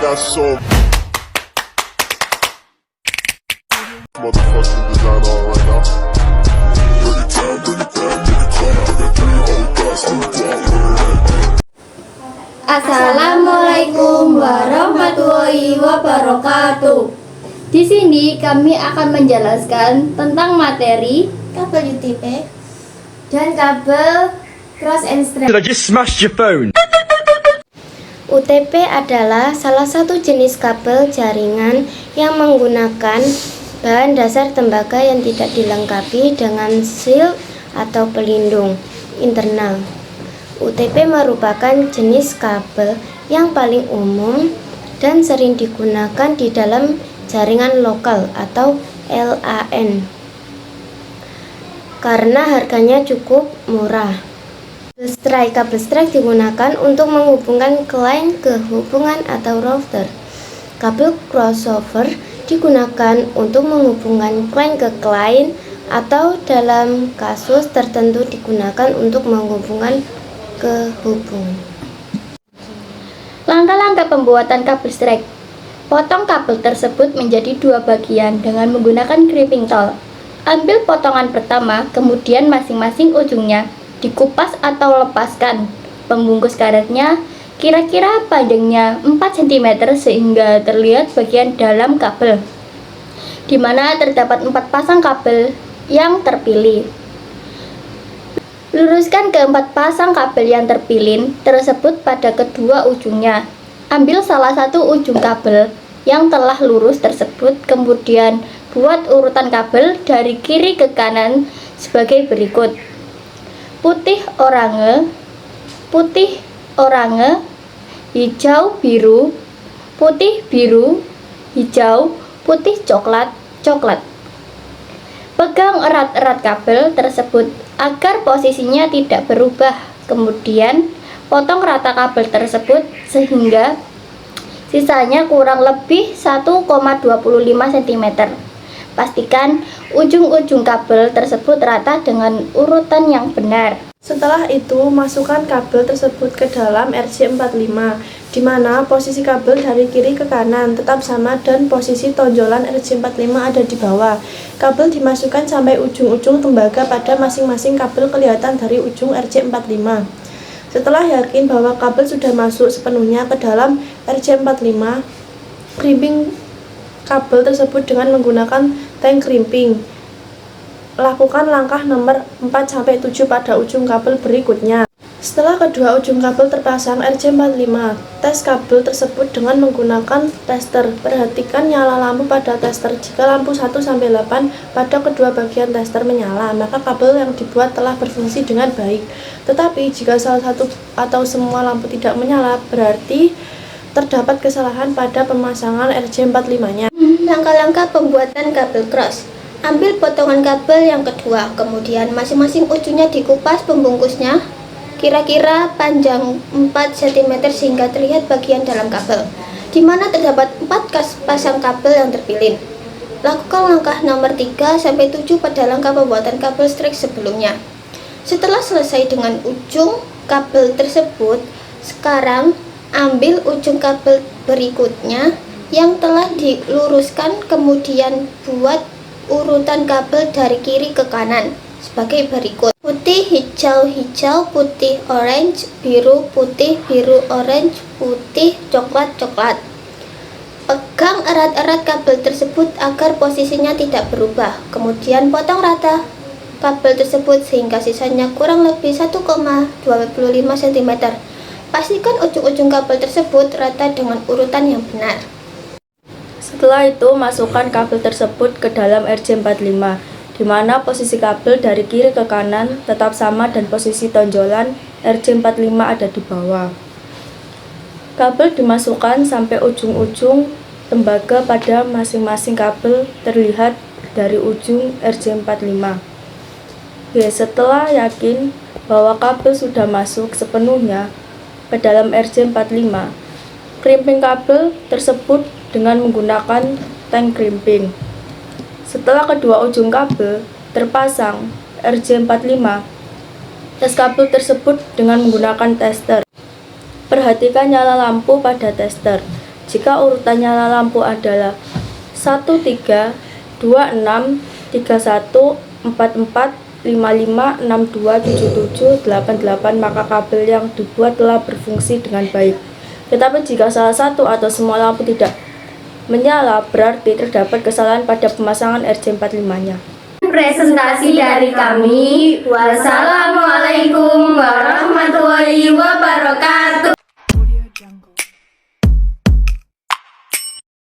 got so motherfucking design on right now. Bring it down, bring it down, bring it down. Bring it down, oh God, so Assalamualaikum warahmatullahi wabarakatuh. Di sini kami akan menjelaskan tentang materi kabel UTP dan kabel cross and strap. I just smashed your phone. UTP adalah salah satu jenis kabel jaringan yang menggunakan bahan dasar tembaga yang tidak dilengkapi dengan shield atau pelindung internal. UTP merupakan jenis kabel yang paling umum dan sering digunakan di dalam jaringan lokal atau LAN karena harganya cukup murah. Kabel strike digunakan untuk menghubungkan klien ke hubungan atau router. Kabel crossover digunakan untuk menghubungkan klien ke klien atau dalam kasus tertentu digunakan untuk menghubungkan ke hubungan. Langkah-langkah pembuatan kabel strike. Potong kabel tersebut menjadi dua bagian dengan menggunakan crimping tool. Ambil potongan pertama, kemudian masing-masing ujungnya dikupas atau lepaskan. Pembungkus karetnya kira-kira panjangnya 4 cm sehingga terlihat bagian dalam kabel, di mana terdapat 4 pasang kabel yang terpilih. Luruskan keempat pasang kabel yang terpilih tersebut pada kedua ujungnya. Ambil salah satu ujung kabel yang telah lurus tersebut, kemudian buat urutan kabel dari kiri ke kanan sebagai berikut. Putih oranye, hijau biru, putih biru, hijau, putih coklat, coklat. Pegang erat-erat kabel tersebut agar posisinya tidak berubah. Kemudian potong rata kabel tersebut sehingga sisanya kurang lebih 1,25 cm. Pastikan ujung-ujung kabel tersebut rata dengan urutan yang benar. Setelah itu, masukkan kabel tersebut ke dalam RJ45, di mana posisi kabel dari kiri ke kanan tetap sama dan posisi tonjolan RJ45 ada di bawah. Kabel dimasukkan sampai ujung-ujung tembaga pada masing-masing kabel kelihatan dari ujung RJ45. Setelah yakin bahwa kabel sudah masuk sepenuhnya ke dalam RJ45, crimping kabel tersebut dengan menggunakan tank crimping. Lakukan langkah nomor 4-7 pada ujung kabel berikutnya. Setelah kedua ujung kabel terpasang RJ45, tes kabel tersebut dengan menggunakan tester. Perhatikan nyala lampu pada tester. Jika lampu 1-8 pada kedua bagian tester menyala, maka kabel yang dibuat telah berfungsi dengan baik. Tetapi jika salah satu atau semua lampu tidak menyala, berarti terdapat kesalahan pada pemasangan RJ45-nya. Langkah-langkah pembuatan kabel cross. Ambil potongan kabel yang kedua, kemudian masing-masing ujungnya dikupas pembungkusnya kira-kira panjang 4 cm sehingga terlihat bagian dalam kabel, di mana terdapat 4 pasang kabel yang terpilih. Lakukan langkah nomor 3-7 pada langkah pembuatan kabel strike sebelumnya. Setelah selesai dengan ujung kabel tersebut, sekarang ambil ujung kabel berikutnya yang telah diluruskan, kemudian buat urutan kabel dari kiri ke kanan sebagai berikut. Putih, hijau, hijau, putih, orange, biru, putih, biru, orange, putih, coklat, coklat. Pegang erat-erat kabel tersebut agar posisinya tidak berubah. Kemudian potong rata kabel tersebut sehingga sisanya kurang lebih 1,25 cm. Pastikan ujung-ujung kabel tersebut rata dengan urutan yang benar. Setelah itu, masukkan kabel tersebut ke dalam RJ45, di mana posisi kabel dari kiri ke kanan tetap sama dan posisi tonjolan RJ45 ada di bawah. Kabel dimasukkan sampai ujung-ujung tembaga pada masing-masing kabel terlihat dari ujung RJ45. Setelah yakin bahwa kabel sudah masuk sepenuhnya ke dalam RJ45, crimping kabel tersebut dengan menggunakan tank crimping. Setelah kedua ujung kabel terpasang RJ45, tes kabel tersebut dengan menggunakan tester. Perhatikan nyala lampu pada tester. Jika urutan nyala lampu adalah 13, 26, 31, 44, 55, 62, 77, 88, maka kabel yang dibuat telah berfungsi dengan baik. Tetapi jika salah satu atau semua lampu tidak menyala, berarti terdapat kesalahan pada pemasangan RJ45-nya. Presentasi dari kami. Wassalamualaikum warahmatullahi wabarakatuh.